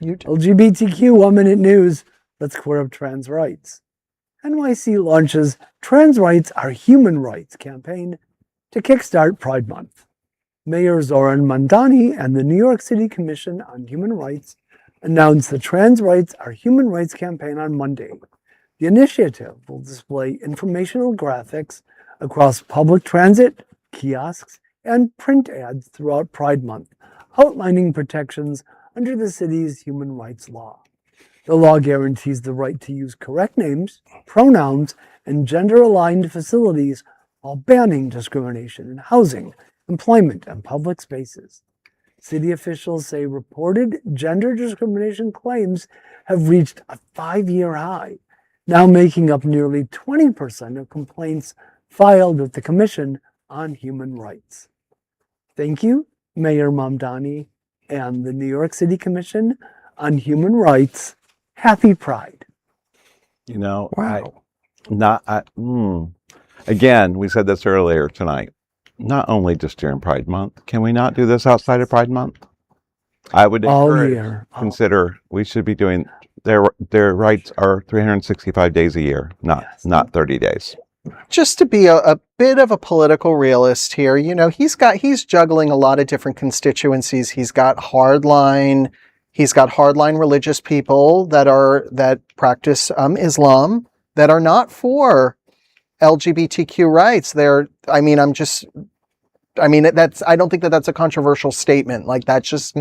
LGBTQ 1 Minute News. Let's queer up trans rights. NYC launches Trans Rights Are Human Rights campaign to kickstart Pride Month. Mayor Zohran Mamdani and the New York City Commission on Human Rights announced the Trans Rights Are Human Rights campaign on Monday. The initiative will display informational graphics across public transit, kiosks, and print ads throughout Pride Month, outlining protections under the city's human rights law. The law guarantees the right to use correct names, pronouns, and gender-aligned facilities while banning discrimination in housing, employment, and public spaces. City officials say reported gender discrimination claims have reached a 5-year high, now making up nearly 20% of complaints filed with the Commission on Human Rights. Thank you, Mayor Mamdani and the New York City Commission on Human Rights. Happy Pride. You know, wow. Again, we said this earlier tonight. Not only just during Pride Month. Can we not do this outside of Pride Month? I would consider we should be doing their rights are 365 days a year, not 30 days. Just to be a bit of a political realist here, you know, he's juggling a lot of different constituencies. He's got hardline religious people that practice Islam that are not for LGBTQ rights. I don't think that's a controversial statement. Like, that's just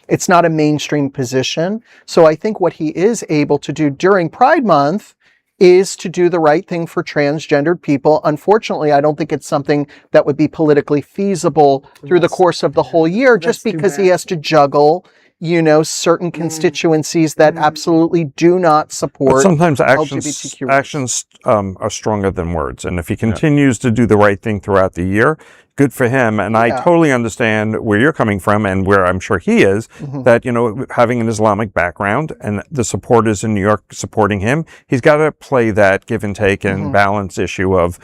it's not a mainstream position. So I think what he is able to do during Pride Month is to do the right thing for transgendered people. Unfortunately, I don't think it's something that would be politically feasible through the course of the whole year, just because he has to juggle, you know, certain constituencies that absolutely do not support. But sometimes LGBTQ actions are stronger than words. And if he continues to do the right thing throughout the year, good for him. And I totally understand where you're coming from and where I'm sure he is, that, you know, having an Islamic background and the supporters in New York supporting him, he's got to play that give and take and balance issue of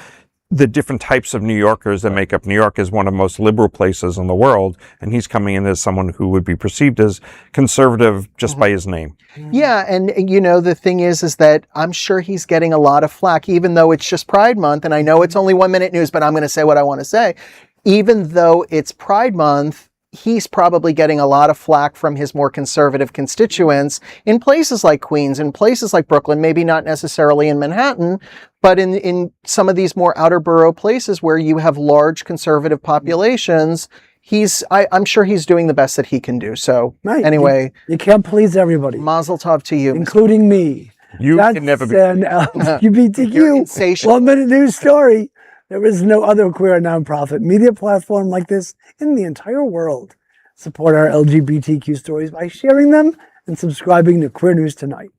the different types of New Yorkers that make up New York as one of the most liberal places in the world. And he's coming in as someone who would be perceived as conservative just by his name. Yeah. And, you know, the thing is that I'm sure he's getting a lot of flack, even though it's just Pride Month. And I know it's only 1 minute news, but I'm going to say what I want to say. Even though it's Pride Month, he's probably getting a lot of flack from his more conservative constituents in places like Queens, in places like Brooklyn, maybe not necessarily in Manhattan, but in some of these more outer borough places where you have large conservative populations. I'm sure he's doing the best that he can do. So anyway. You can't please everybody. Mazel tov to you. Including me. That's can never be. An LGBTQ 1 minute news story. There is no other queer nonprofit media platform like this in the entire world. Support our LGBTQ stories by sharing them and subscribing to Queer News Tonight.